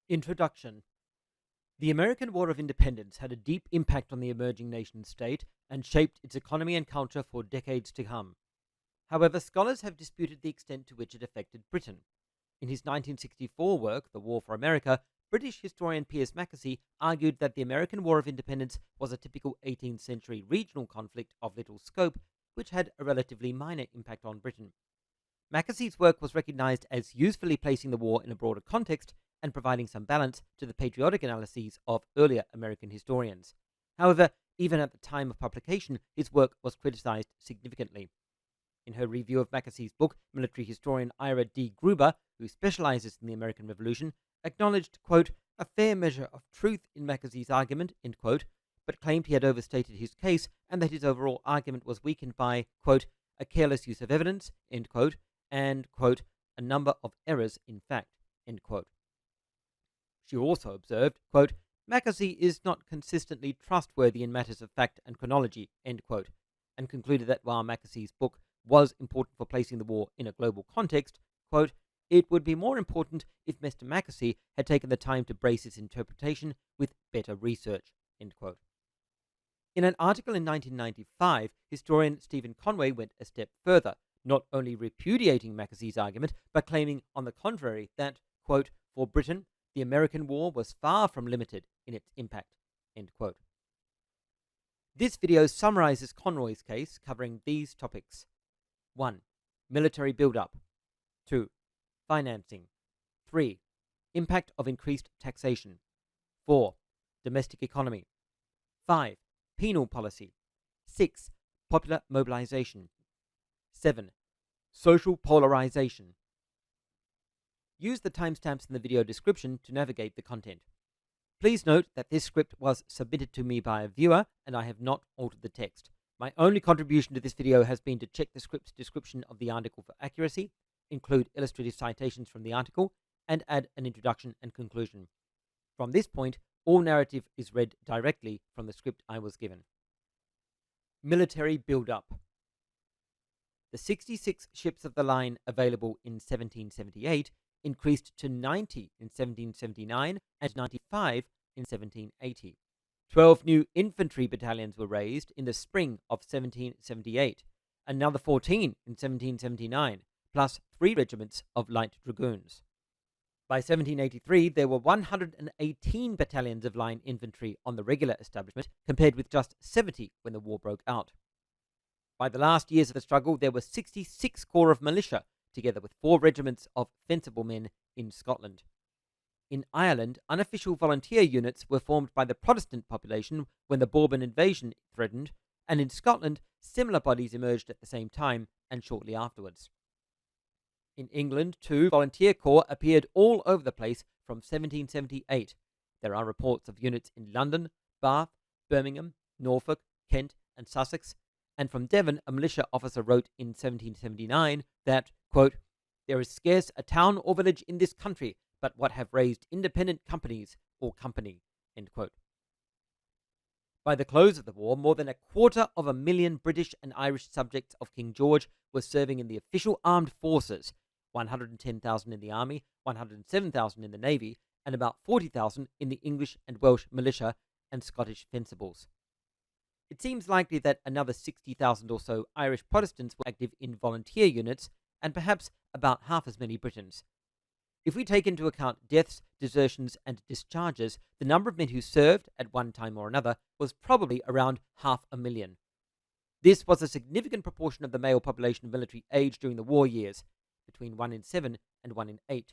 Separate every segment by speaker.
Speaker 1: Introduction. The American War of Independence had a deep impact on the emerging nation state and shaped its economy and culture for decades to come. However, scholars have disputed the extent to which it affected Britain. In his 1964 work, The War for America, British historian Piers Mackesy argued that the American War of Independence was a typical 18th century regional conflict of little scope, which had a relatively minor impact on Britain. Mackesy's work was recognized as usefully placing the war in a broader context and providing some balance to the patriotic analyses of earlier American historians. However, even at the time of publication, his work was criticized significantly. In her review of Mackesy's book, military historian Ira D. Gruber, who specializes in the American Revolution, acknowledged, quote, a fair measure of truth in Mackesy's argument, end quote, but claimed he had overstated his case and that his overall argument was weakened by, quote, a careless use of evidence, end quote, and, quote, a number of errors in fact, end quote. She also observed, quote, Mackesy is not consistently trustworthy in matters of fact and chronology, end quote, and concluded that while Mackesy's book was important for placing the war in a global context, quote, it would be more important if Mr. Mackesy had taken the time to brace his interpretation with better research, end quote. In an article in 1995, historian Stephen Conway went a step further, not only repudiating Mackesy's argument, but claiming, on the contrary, that, quote, for Britain, the American war was far from limited in its impact, end quote. This video summarizes Conroy's case, covering these topics. 1. Military build-up. 2. Financing. 3. Impact of increased taxation. 4. Domestic economy. 5. Penal policy. 6. Popular mobilization. 7. Social polarization. Use the timestamps in the video description to navigate the content. Please note that this script was submitted to me by a viewer and I have not altered the text. My only contribution to this video has been to check the script's description of the article for accuracy, include illustrative citations from the article, and add an introduction and conclusion. From this point, all narrative is read directly from the script I was given. Military build-up. The 66 ships of the line available in 1778 increased to 90 in 1779 and 95 in 1780. 12 new infantry battalions were raised in the spring of 1778, another 14 in 1779, plus 3 regiments of light dragoons. By 1783, there were 118 battalions of line infantry on the regular establishment, compared with just 70 when the war broke out. By the last years of the struggle, there were 66 corps of militia, together with 4 regiments of fencible men in Scotland. In Ireland, unofficial volunteer units were formed by the Protestant population when the Bourbon invasion threatened, and in Scotland, similar bodies emerged at the same time and shortly afterwards. In England, too, volunteer corps appeared all over the place from 1778. There are reports of units in London, Bath, Birmingham, Norfolk, Kent, and Sussex, and from Devon, a militia officer wrote in 1779 that, quote, there is scarce a town or village in this country but what have raised independent companies or company, end quote. By the close of the war, more than 250,000 British and Irish subjects of King George were serving in the official armed forces, 110,000 in the army, 107,000 in the navy, and about 40,000 in the English and Welsh militia and Scottish fencibles. It seems likely that another 60,000 or so Irish Protestants were active in volunteer units, and perhaps about half as many Britons. If we take into account deaths, desertions, and discharges, the number of men who served at one time or another was probably around 500,000. This was a significant proportion of the male population of military age during the war years, between 1 in 7 and 1 in 8.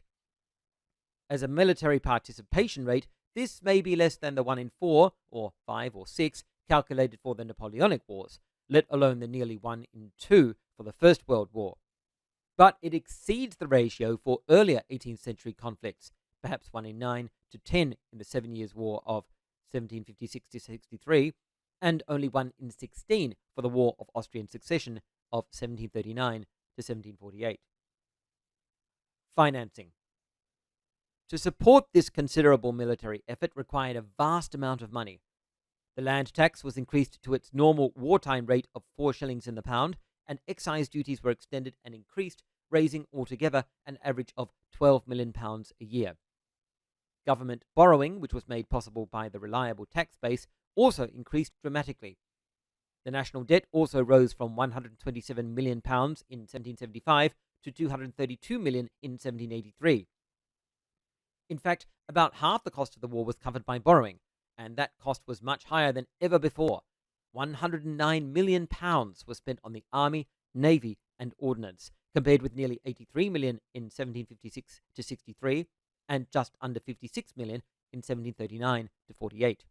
Speaker 1: As a military participation rate, this may be less than the 1 in 4, or 5 or 6, calculated for the Napoleonic Wars, let alone the nearly 1 in 2 for the First World War. But it exceeds the ratio for earlier 18th century conflicts, perhaps 1 in 9 to 10 in the 7 Years' War of 1756-63, and only 1 in 16 for the War of Austrian Succession of 1739 to 1748. Financing. To support this considerable military effort required a vast amount of money. The land tax was increased to its normal wartime rate of 4 shillings in the pound, and excise duties were extended and increased, raising altogether an average of £12 million a year. Government borrowing, which was made possible by the reliable tax base, also increased dramatically. The national debt also rose from £127 million in 1775 to £232 million in 1783. In fact, about half the cost of the war was covered by borrowing, and that cost was much higher than ever before. £109 million was spent on the army, navy, and ordnance, compared with nearly £83 million in 1756 to 63, and just under £56 million in 1739 to 48.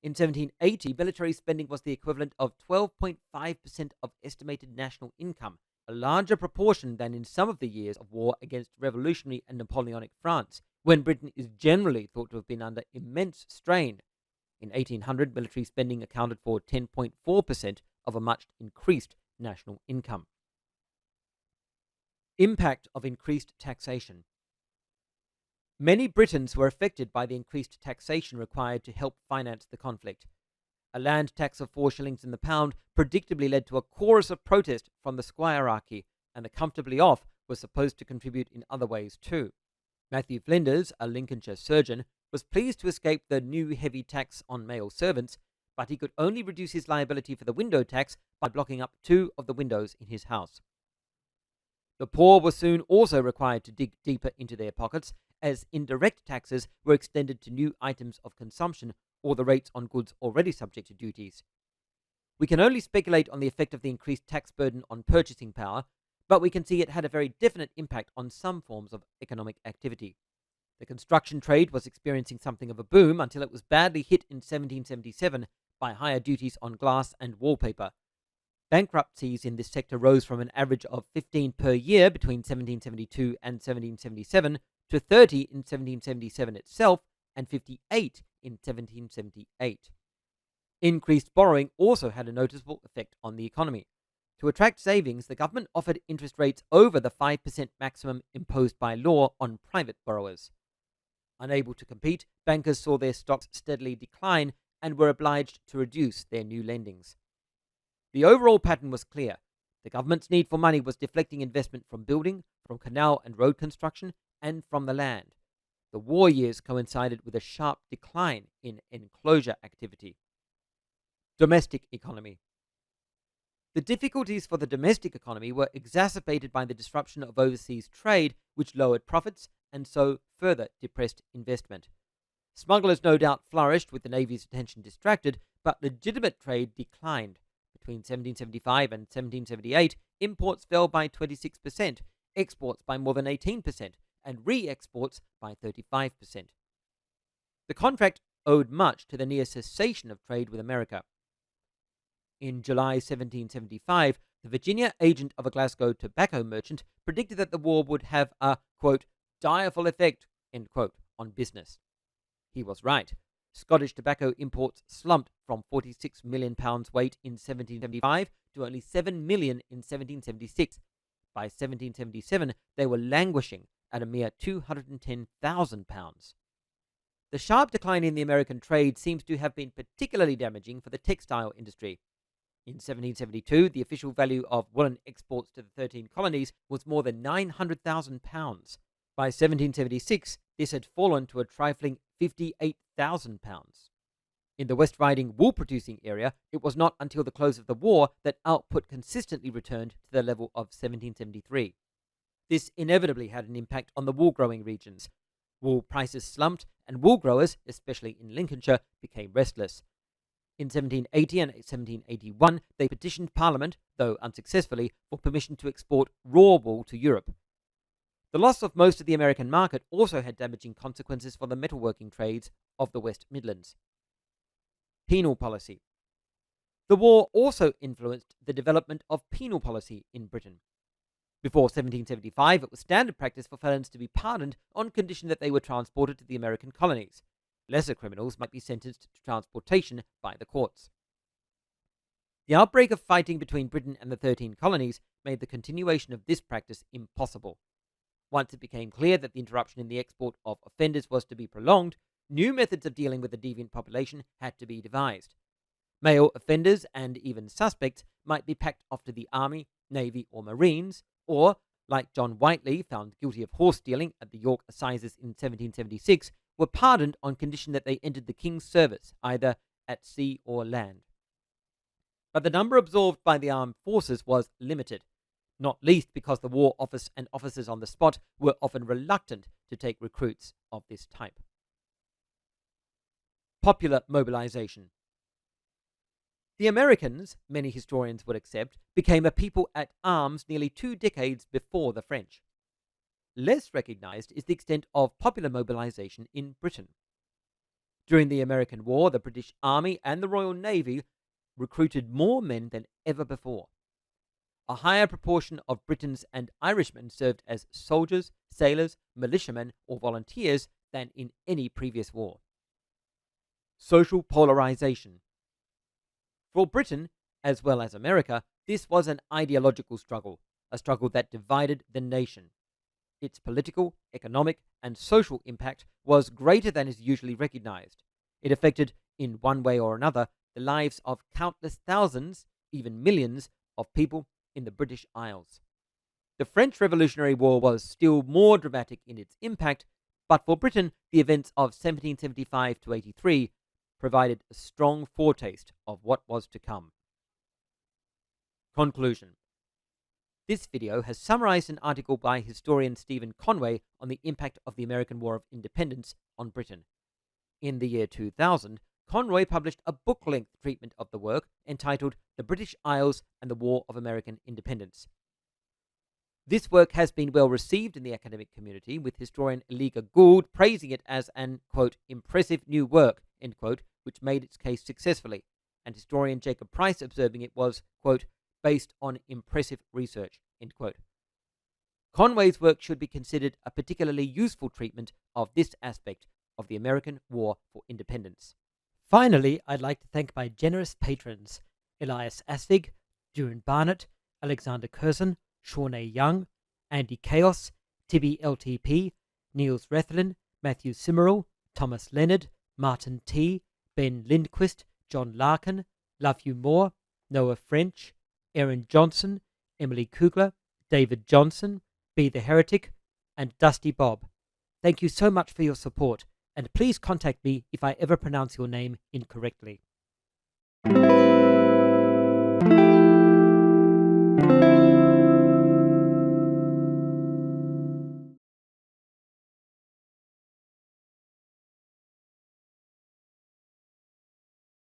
Speaker 1: In 1780, military spending was the equivalent of 12.5% of estimated national income, a larger proportion than in some of the years of war against revolutionary and Napoleonic France, when Britain is generally thought to have been under immense strain. In 1800, military spending accounted for 10.4% of a much increased national income. Impact of increased taxation. Many Britons were affected by the increased taxation required to help finance the conflict. A land tax of 4 shillings in the pound predictably led to a chorus of protest from the squirearchy, and the comfortably off was supposed to contribute in other ways too. Matthew Flinders, a Lincolnshire surgeon, was pleased to escape the new heavy tax on male servants, but he could only reduce his liability for the window tax by blocking up 2 of the windows in his house. The poor were soon also required to dig deeper into their pockets, as indirect taxes were extended to new items of consumption or the rates on goods already subject to duties. We can only speculate on the effect of the increased tax burden on purchasing power, but we can see it had a very definite impact on some forms of economic activity. The construction trade was experiencing something of a boom until it was badly hit in 1777 by higher duties on glass and wallpaper. Bankruptcies in this sector rose from an average of 15 per year between 1772 and 1777 to 30 in 1777 itself and 58 in 1778. Increased borrowing also had a noticeable effect on the economy. To attract savings, the government offered interest rates over the 5% maximum imposed by law on private borrowers. Unable to compete, bankers saw their stocks steadily decline and were obliged to reduce their new lendings. The overall pattern was clear. The government's need for money was deflecting investment from building, from canal and road construction, and from the land. The war years coincided with a sharp decline in enclosure activity. Domestic economy. The difficulties for the domestic economy were exacerbated by the disruption of overseas trade, which lowered profits and so further depressed investment. Smugglers no doubt flourished with the Navy's attention distracted, but legitimate trade declined. Between 1775 and 1778, imports fell by 26%, exports by more than 18%, and re-exports by 35%. The contract owed much to the near cessation of trade with America. In July 1775, the Virginia agent of a Glasgow tobacco merchant predicted that the war would have a, quote, direful effect, end quote, on business. He was right. Scottish tobacco imports slumped from £46 million weight in 1775 to only £7 million in 1776. By 1777, they were languishing at a mere £210,000. The sharp decline in the American trade seems to have been particularly damaging for the textile industry. In 1772, the official value of woolen exports to the 13 colonies was more than £900,000. By 1776, this had fallen to a trifling £58,000. In the West Riding wool-producing area, it was not until the close of the war that output consistently returned to the level of 1773. This inevitably had an impact on the wool-growing regions. Wool prices slumped, and wool growers, especially in Lincolnshire, became restless. In 1780 and 1781, they petitioned Parliament, though unsuccessfully, for permission to export raw wool to Europe. The loss of most of the American market also had damaging consequences for the metalworking trades of the West Midlands. Penal policy. The war also influenced the development of penal policy in Britain. Before 1775, it was standard practice for felons to be pardoned on condition that they were transported to the American colonies. Lesser criminals might be sentenced to transportation by the courts. The outbreak of fighting between Britain and the 13 colonies made the continuation of this practice impossible. Once it became clear that the interruption in the export of offenders was to be prolonged, new methods of dealing with the deviant population had to be devised. Male offenders and even suspects might be packed off to the army, navy, or marines, or like John Whiteley, found guilty of horse stealing at the York Assizes in 1776, were pardoned on condition that they entered the king's service, either at sea or land. But the number absorbed by the armed forces was limited, not least because the War Office and officers on the spot were often reluctant to take recruits of this type. Popular mobilization. The Americans, many historians would accept, became a people at arms nearly 2 decades before the French. Less recognized is the extent of popular mobilization in Britain. During the American War, the British Army and the Royal Navy recruited more men than ever before. A higher proportion of Britons and Irishmen served as soldiers, sailors, militiamen, or volunteers than in any previous war. Social polarization. For Britain, as well as America, this was an ideological struggle, a struggle that divided the nation. Its political, economic, and social impact was greater than is usually recognized. It affected, in one way or another, the lives of countless thousands, even millions, of people in the British Isles. The French Revolutionary War was still more dramatic in its impact, but for Britain, the events of 1775 to 83 provided a strong foretaste of what was to come. Conclusion. This video has summarized an article by historian Stephen Conway on the impact of the American War of Independence on Britain. In the year 2000, Conroy published a book-length treatment of the work entitled The British Isles and the War of American Independence. This work has been well received in the academic community, with historian Eliga Gould praising it as an, quote, impressive new work, end quote, which made its case successfully, and historian Jacob Price observing it was, quote, based on impressive research, end quote. Conway's work should be considered a particularly useful treatment of this aspect of the American War for Independence. Finally, I'd like to thank my generous patrons, Elias Assig, Duran Barnett, Alexander Curzon, Shawnee Young, Andy Chaos, Tibby LTP, Niels Rethlin, Matthew Simmerall, Thomas Leonard, Martin T., Ben Lindquist, John Larkin, Love You More, Noah French, Aaron Johnson, Emily Kugler, David Johnson, Be the Heretic, and Dusty Bob. Thank you so much for your support, and please contact me if I ever pronounce your name incorrectly.